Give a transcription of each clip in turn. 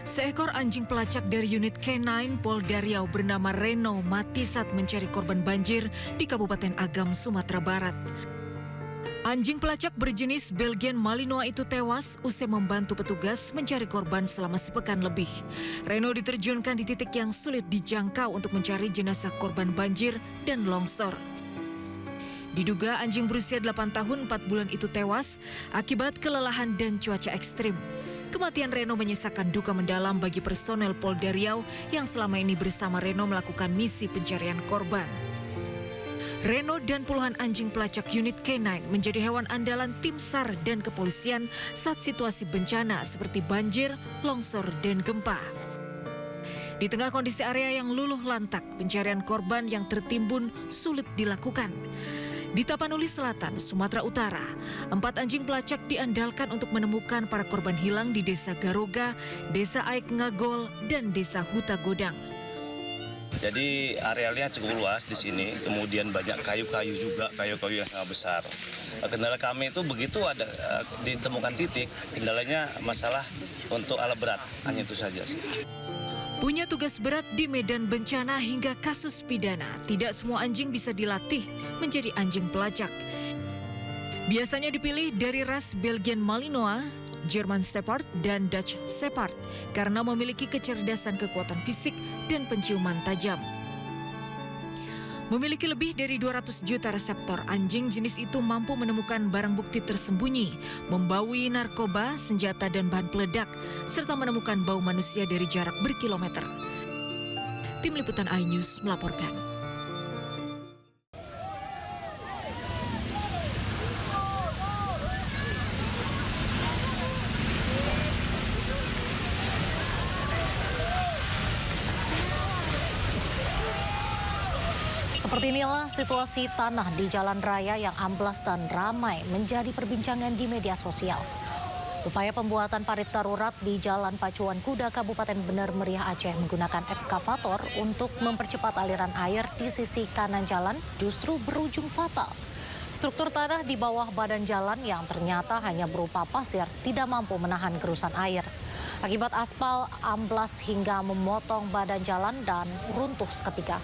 Seekor anjing pelacak dari unit K9 Polda Riau bernama Reno mati saat mencari korban banjir di Kabupaten Agam, Sumatera Barat. Anjing pelacak berjenis Belgian Malinois itu tewas usai membantu petugas mencari korban selama sepekan lebih. Reno diterjunkan di titik yang sulit dijangkau untuk mencari jenazah korban banjir dan longsor. Diduga anjing berusia 8 tahun 4 bulan itu tewas akibat kelelahan dan cuaca ekstrim. Kematian Reno menyisakan duka mendalam bagi personel Polda Riau yang selama ini bersama Reno melakukan misi pencarian korban. Reno dan puluhan anjing pelacak unit K9 menjadi hewan andalan tim SAR dan kepolisian saat situasi bencana seperti banjir, longsor, dan gempa. Di tengah kondisi area yang luluh lantak, pencarian korban yang tertimbun sulit dilakukan. Di Tapanuli Selatan, Sumatera Utara, 4 anjing pelacak diandalkan untuk menemukan para korban hilang di Desa Garoga, Desa Aik Ngagol, dan Desa Huta Godang. Jadi arealnya cukup luas di sini, kemudian banyak kayu-kayu juga, kayu-kayu yang sangat besar. Kendala kami itu begitu ada ditemukan titik, kendalanya masalah untuk alat berat, hanya itu saja sih. Punya tugas berat di medan bencana hingga kasus pidana, tidak semua anjing bisa dilatih menjadi anjing pelacak. Biasanya dipilih dari ras Belgian Malinois, German Shepherd, dan Dutch Shepherd karena memiliki kecerdasan kekuatan fisik dan penciuman tajam. Memiliki lebih dari 200 juta reseptor, anjing jenis itu mampu menemukan barang bukti tersembunyi, membaui narkoba, senjata, dan bahan peledak, serta menemukan bau manusia dari jarak berkilometer. Tim Liputan iNews melaporkan. Seperti inilah situasi tanah di jalan raya yang amblas dan ramai menjadi perbincangan di media sosial. Upaya pembuatan parit darurat di Jalan Pacuan Kuda, Kabupaten Bener Meriah Aceh menggunakan ekskavator untuk mempercepat aliran air di sisi kanan jalan justru berujung fatal. Struktur tanah di bawah badan jalan yang ternyata hanya berupa pasir tidak mampu menahan gerusan air. Akibat aspal amblas hingga memotong badan jalan dan runtuh seketika.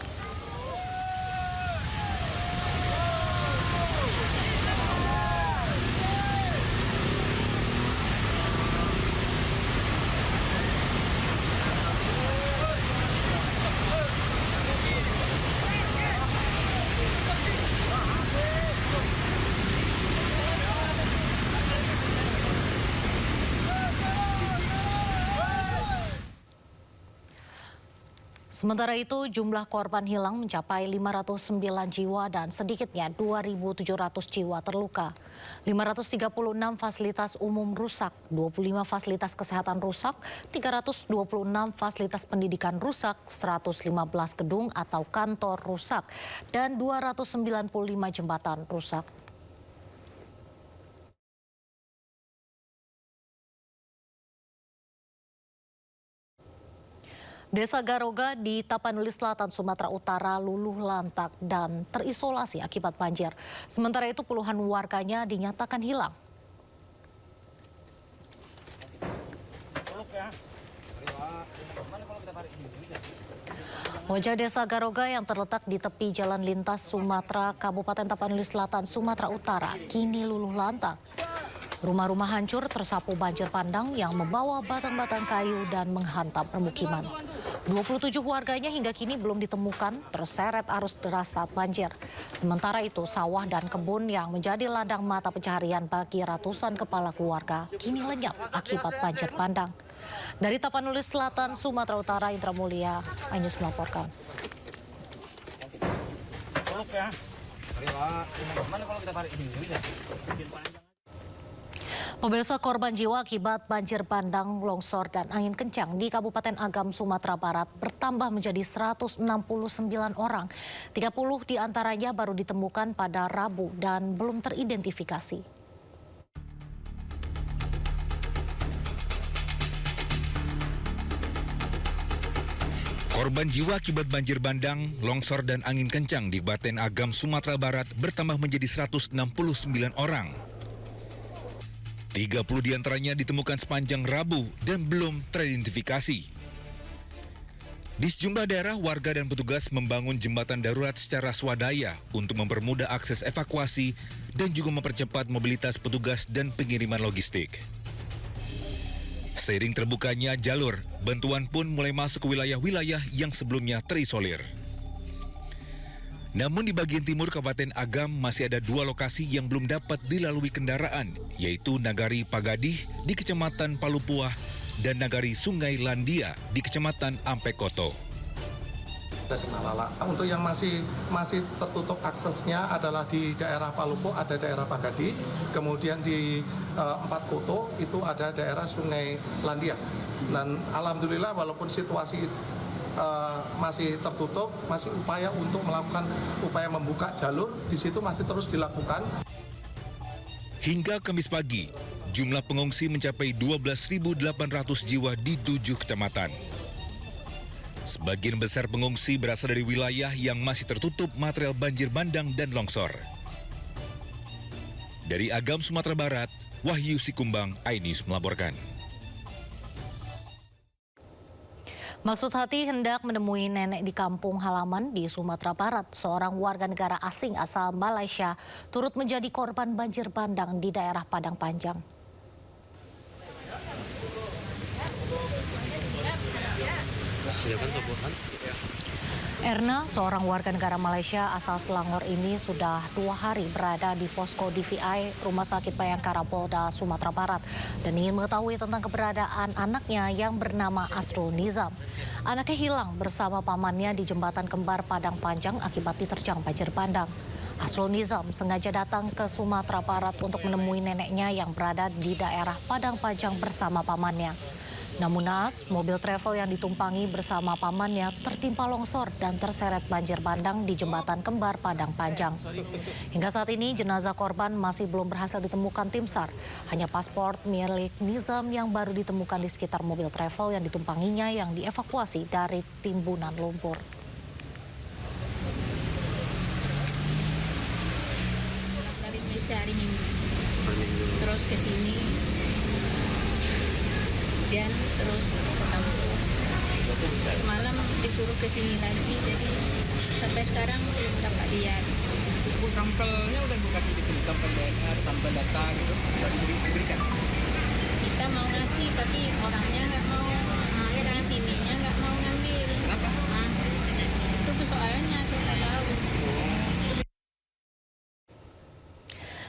Sementara itu, jumlah korban hilang mencapai 509 jiwa dan sedikitnya 2.700 jiwa terluka. 536 fasilitas umum rusak, 25 fasilitas kesehatan rusak, 326 fasilitas pendidikan rusak, 115 gedung atau kantor rusak, dan 295 jembatan rusak. Desa Garoga di Tapanuli Selatan, Sumatera Utara luluh lantak dan terisolasi akibat banjir. Sementara itu puluhan warganya dinyatakan hilang. Wajah Desa Garoga yang terletak di tepi jalan lintas Sumatera, Kabupaten Tapanuli Selatan, Sumatera Utara, kini luluh lantak. Rumah-rumah hancur tersapu banjir bandang yang membawa batang-batang kayu dan menghantam permukiman. 27 warganya hingga kini belum ditemukan terseret arus deras saat banjir. Sementara itu sawah dan kebun yang menjadi ladang mata pencaharian bagi ratusan kepala keluarga kini lenyap akibat banjir bandang. Dari Tapanuli Selatan, Sumatera Utara, Indra Mulia, iNews melaporkan. Pemirsa, korban jiwa akibat banjir bandang, longsor, dan angin kencang di Kabupaten Agam, Sumatera Barat bertambah menjadi 169 orang. 30 diantaranya baru ditemukan pada Rabu dan belum teridentifikasi. Korban jiwa akibat banjir bandang, longsor, dan angin kencang di Kabupaten Agam, Sumatera Barat bertambah menjadi 169 orang. 30 diantaranya ditemukan sepanjang Rabu dan belum teridentifikasi. Di sejumlah daerah, warga dan petugas membangun jembatan darurat secara swadaya untuk mempermudah akses evakuasi dan juga mempercepat mobilitas petugas dan pengiriman logistik. Seiring terbukanya jalur, bantuan pun mulai masuk ke wilayah-wilayah yang sebelumnya terisolir. Namun di bagian timur Kabupaten Agam masih ada 2 lokasi yang belum dapat dilalui kendaraan, yaitu Nagari Pagadih di Kecamatan Palupuah dan Nagari Sungai Landia di Kecamatan Ampekoto. Untuk yang masih tertutup aksesnya adalah di daerah Palupuah ada daerah Pagadih, kemudian di Empat Koto itu ada daerah Sungai Landia. Dan alhamdulillah walaupun situasi masih tertutup, masih upaya untuk melakukan upaya membuka jalur di situ masih terus dilakukan. Hingga Kamis pagi, jumlah pengungsi mencapai 12.800 jiwa di 7 kecamatan. Sebagian besar pengungsi berasal dari wilayah yang masih tertutup material banjir bandang dan longsor. Dari Agam, Sumatera Barat, Wahyu Sikumbang, iNews melaporkan. Maksud Hati hendak menemui nenek di kampung halaman di Sumatera Barat. Seorang warga negara asing asal Malaysia turut menjadi korban banjir bandang di daerah Padang Panjang. Erna, seorang warga negara Malaysia asal Selangor ini sudah 2 hari berada di posko DVI Rumah Sakit Bayangkara Polda Sumatera Barat dan ingin mengetahui tentang keberadaan anaknya yang bernama Asrul Nizam. Anaknya hilang bersama pamannya di jembatan kembar Padang Panjang akibat diterjang banjir bandang. Asrul Nizam sengaja datang ke Sumatera Barat untuk menemui neneknya yang berada di daerah Padang Panjang bersama pamannya. Namun naas, mobil travel yang ditumpangi bersama pamannya tertimpa longsor dan terseret banjir bandang di jembatan kembar Padang Panjang. Hingga saat ini jenazah korban masih belum berhasil ditemukan tim SAR. Hanya paspor milik Nizam yang baru ditemukan di sekitar mobil travel yang ditumpanginya yang dievakuasi dari timbunan lumpur. Dari Malaysia hari Minggu, terus ke sini. Dan terus ketemu. Semalam disuruh ke sini lagi, jadi sampai sekarang belum dapat lihat. Bu, sampelnya udah Bu kasih di sini, sampel DNA, sampel data gitu, udah diberikan. Kita mau ngasih, tapi orangnya nggak mau, di sininya nggak mau ngambil. Kenapa? Itu persoalannya, saya nggak tahu.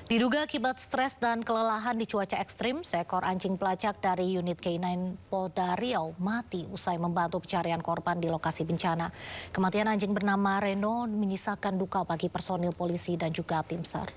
Diduga akibat stres dan kelelahan di cuaca ekstrim, seekor anjing pelacak dari unit K9 Polda Riau mati usai membantu pencarian korban di lokasi bencana. Kematian anjing bernama Reno menyisakan duka bagi personil polisi dan juga tim SAR.